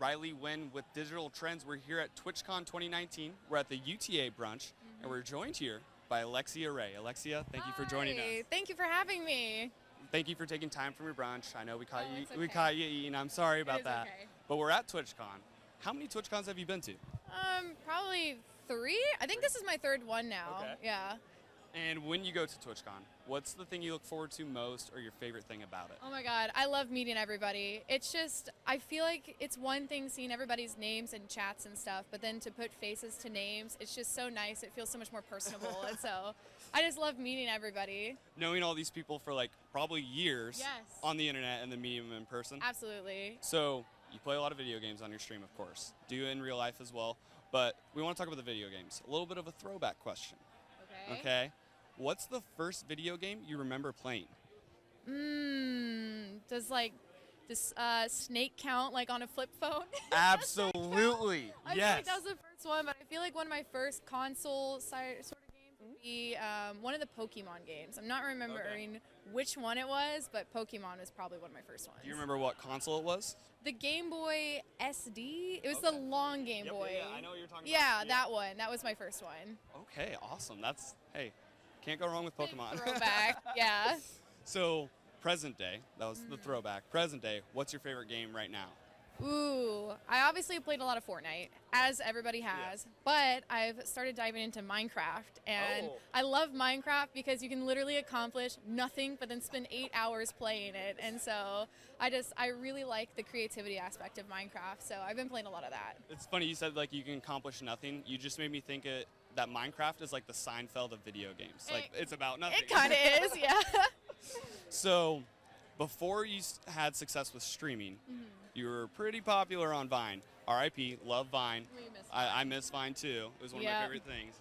Riley Wynn with Digital Trends. We're here at TwitchCon 2019. We're at the UTA brunch, and we're joined here by Alexia Raye. Alexia, thank you for joining us. Thank you for having me. Thank you for taking time from your brunch. I know we caught it's okay. we caught you eating. I'm sorry about that. Okay. But we're at TwitchCon. How many TwitchCons have you been to? Probably 3. I think this is my 3rd one now. Okay. Yeah. And when you go to TwitchCon, what's the thing you look forward to most, or your favorite thing about it? Oh my God, I love meeting everybody. It's just, I feel like it's one thing seeing everybody's names and chats and stuff, but then to put faces to names, it's just so nice. It feels so much more personable. And so I just love meeting everybody. Knowing all these people for like probably years Yes. on the internet and then meeting them in person. Absolutely. So you play a lot of video games on your stream, of course. Do you in real life as well? But we want to talk about the video games. A little bit of a throwback question. Okay. What's the first video game you remember playing? Does like this snake count like on a flip phone? Absolutely. I feel like that was the first one, but I feel like one of my first console sort of games would be one of the Pokemon games. I'm not remembering which one it was, but Pokemon was probably one of my first ones. Do you remember what console it was? The Game Boy SD. It was the long Game Boy. Yeah, I know what you're talking Yeah, about. that one. That was my first one. Okay, awesome. Hey, can't go wrong with Pokemon. Throwback, yeah. So, present day, that was the throwback. Present day, what's your favorite game right now? Ooh, I obviously played a lot of Fortnite, as everybody has, but I've started diving into Minecraft, and I love Minecraft because you can literally accomplish nothing but then spend 8 hours playing it, and so I really like the creativity aspect of Minecraft, so I've been playing a lot of that. It's funny you said like you can accomplish nothing. You just made me think that Minecraft is like the Seinfeld of video games. Like it's about nothing. It kind of is, yeah. So, before you had success with streaming, you were pretty popular on Vine. R.I.P. Love Vine. I miss Vine too. It was one of my favorite things.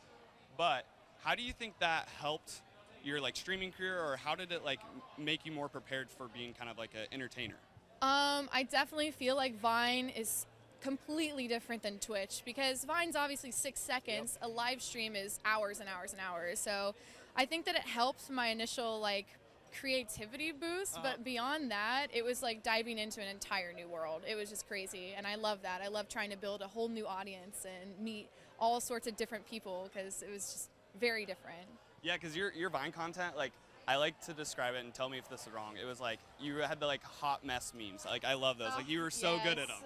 But how do you think that helped your like streaming career, or how did it like make you more prepared for being kind of like an entertainer? I definitely feel like Vine is completely different than Twitch because Vine's obviously 6 seconds. A live stream is hours and hours and hours. So I think that it helped my initial like creativity boost, but beyond that, it was like diving into an entire new world. It was just crazy, and I love that. I love trying to build a whole new audience and meet all sorts of different people because it was just very different. Yeah, because your Vine content, like, I like to describe it and tell me if this is wrong. It was like you had the like hot mess memes. Like I love those. Like you were so good at them.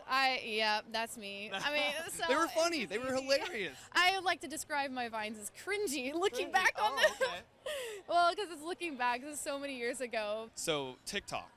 Yeah, that's me. I mean, so they were funny. They were hilarious. I like to describe my Vines as cringy. Looking back on them. Okay. Well, because it's looking back. This is so many years ago. So TikTok.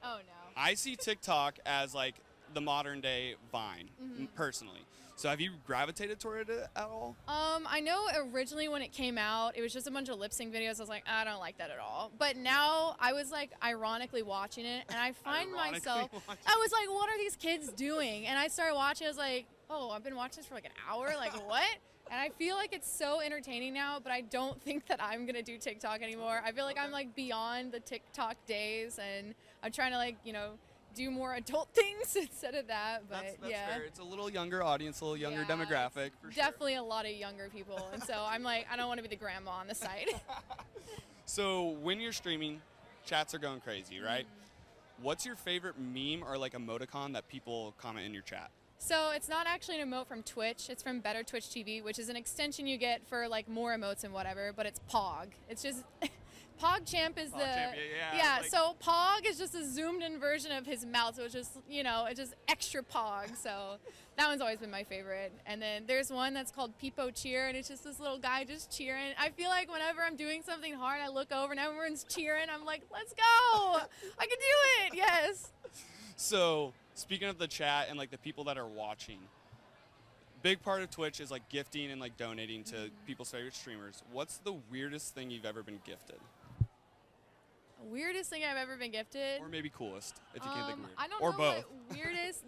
Oh no. I see TikTok as like the modern day Vine, personally. So have you gravitated toward it at all? I know originally when it came out, it was just a bunch of lip sync videos. I was like, I don't like that at all. But now I was like ironically watching it, and I find myself, I was like, what are these kids doing? And I started watching, I was like, oh, I've been watching this for like an hour? Like what? And I feel like it's so entertaining now, but I don't think that I'm going to do TikTok anymore. I feel like I'm like beyond the TikTok days, and I'm trying to like, do more adult things instead of that, but that's yeah. fair. It's a little younger audience, a little younger demographic. For definitely a lot of younger people, and so I'm like, I don't want to be the grandma on the site. So when you're streaming, chats are going crazy, right? What's your favorite meme or like emoticon that people comment in your chat? So it's not actually an emote from Twitch. It's from Better Twitch TV, which is an extension you get for like more emotes and whatever, but it's Pog. It's just PogChamp is so Pog is just a zoomed in version of his mouth, so it's just, it's just extra Pog. So that one's always been my favorite. And then there's one that's called Peepo Cheer, and it's just this little guy just cheering. I feel like whenever I'm doing something hard, I look over and everyone's cheering. I'm like, let's go! I can do it! Yes! So speaking of the chat and like the people that are watching, big part of Twitch is like gifting and like donating to people's favorite streamers. What's the weirdest thing you've ever been gifted? Weirdest thing I've ever been gifted? Or maybe coolest, if you can't think of weird. I don't or know both. What weirdest,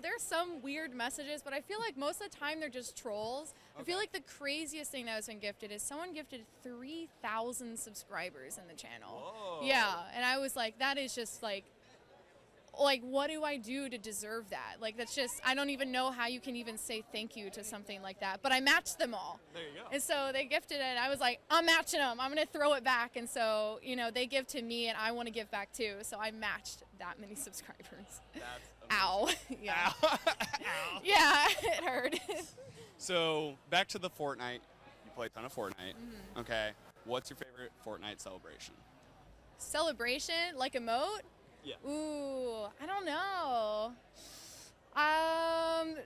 there's some weird messages, but I feel like most of the time they're just trolls. Okay. I feel like the craziest thing that has been gifted is someone gifted 3,000 subscribers in the channel. Whoa. Yeah, and I was like, that is just like, what do I do to deserve that? Like, that's just, I don't even know how you can even say thank you to something like that. But I matched them all. There you go. And so they gifted it, and I was like, I'm matching them. I'm going to throw it back. And so, they give to me, and I want to give back too. So I matched that many subscribers. That's Ow. Yeah. Ow. So back to the Fortnite. You play a ton of Fortnite. Okay. What's your favorite Fortnite celebration? Celebration? Like emote? Yeah. Ooh, I don't know. I'm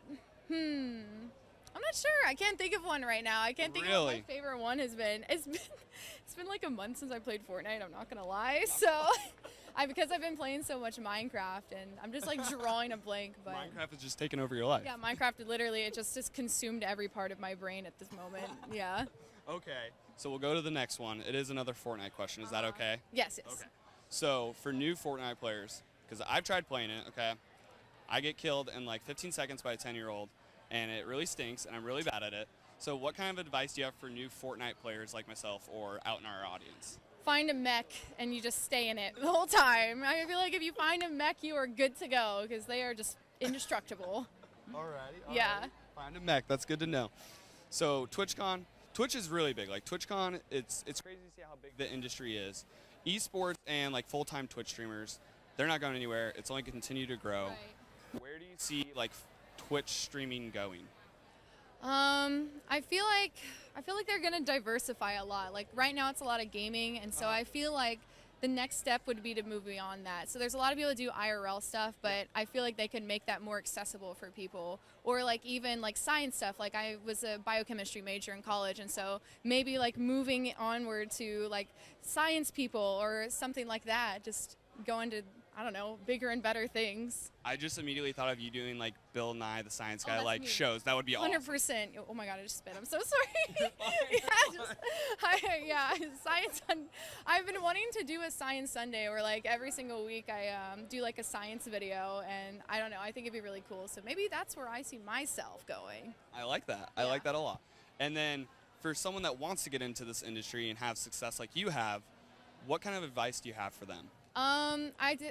not sure. I can't think of one right now. I can't think of what my favorite one has been. It's been like a month since I played Fortnite, I'm not gonna lie. So because I've been playing so much Minecraft and I'm just like drawing a blank, but Minecraft is just taking over your life. Yeah, Minecraft literally it just consumed every part of my brain at this moment. Yeah. Okay. So we'll go to the next one. It is another Fortnite question. Is that okay? Yes, yes. Okay. So for new Fortnite players, because I've tried playing it, okay, I get killed in like 15 seconds by a 10-year-old, and it really stinks, and I'm really bad at it. So what kind of advice do you have for new Fortnite players like myself or out in our audience? Find a mech, and you just stay in it the whole time. I feel like if you find a mech, you are good to go, because they are just indestructible. Alrighty. Yeah. Find a mech. That's good to know. So TwitchCon. Twitch is really big. Like TwitchCon, it's crazy to see how big the industry is. Esports and like full-time Twitch streamers, they're not going anywhere. It's only going to continue to grow. Right. Where do you see like Twitch streaming going? I feel like they're gonna diversify a lot. Like right now, it's a lot of gaming, and so I feel like the next step would be to move beyond that. So there's a lot of people that do IRL stuff, but I feel like they could make that more accessible for people, or like even like science stuff. Like I was a biochemistry major in college, and so maybe like moving onward to like science people or something like that. Just go into, I don't know, bigger and better things. I just immediately thought of you doing like Bill Nye the Science Guy like shows. That would be 100%. Awesome. Oh my God, I just spit. I'm so sorry. Science. I've been wanting to do a Science Sunday where like every single week I do like a science video, and I don't know, I think it'd be really cool. So maybe that's where I see myself going. I like that. I like that a lot. And then for someone that wants to get into this industry and have success like you have, what kind of advice do you have for them?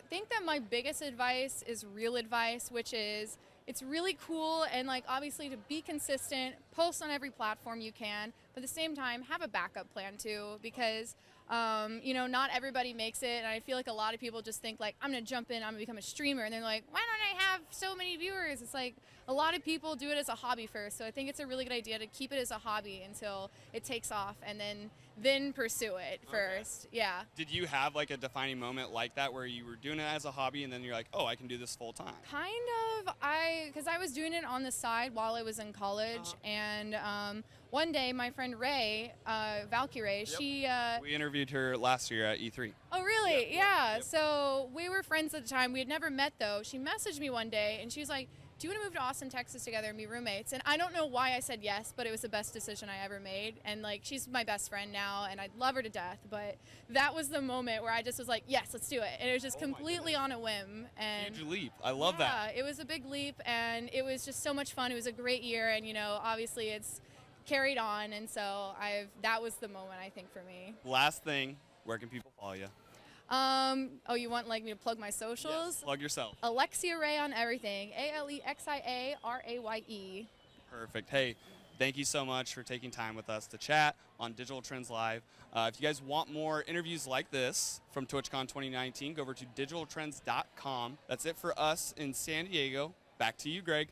Think that my biggest advice is real advice, which is it's really cool and like obviously to be consistent, post on every platform you can, but at the same time have a backup plan too, because you know, not everybody makes it, and I feel like a lot of people just think like I'm gonna jump in, I'm gonna become a streamer, and they're like, why don't I have so many viewers? It's like a lot of people do it as a hobby first, so I think it's a really good idea to keep it as a hobby until it takes off, and then pursue it first. Okay. Yeah. Did you have like a defining moment like that where you were doing it as a hobby and then you're like, oh, I can do this full time? Kind of. Because I was doing it on the side while I was in college, and one day my friend Raye, Alexia Raye, she... we interviewed her last year at E3. Oh, really? Yeah. So we were friends at the time. We had never met, though. She messaged me one day, and she was like, do you want to move to Austin, Texas together and be roommates? And I don't know why I said yes, but it was the best decision I ever made. And like, she's my best friend now, and I love her to death. But that was the moment where I just was like, yes, let's do it. And it was just completely on a whim. And huge leap. I love that. Yeah, it was a big leap, and it was just so much fun. It was a great year, and you know, obviously it's carried on. And so that was the moment, I think, for me. Last thing, where can people follow you? Oh, you want like me to plug my socials? Yes, plug yourself. Alexia Raye on everything. ALEXIARAYE. Perfect. Hey, thank you so much for taking time with us to chat on Digital Trends Live. If you guys want more interviews like this from TwitchCon 2019, go over to digitaltrends.com. That's it for us in San Diego. Back to you, Greg.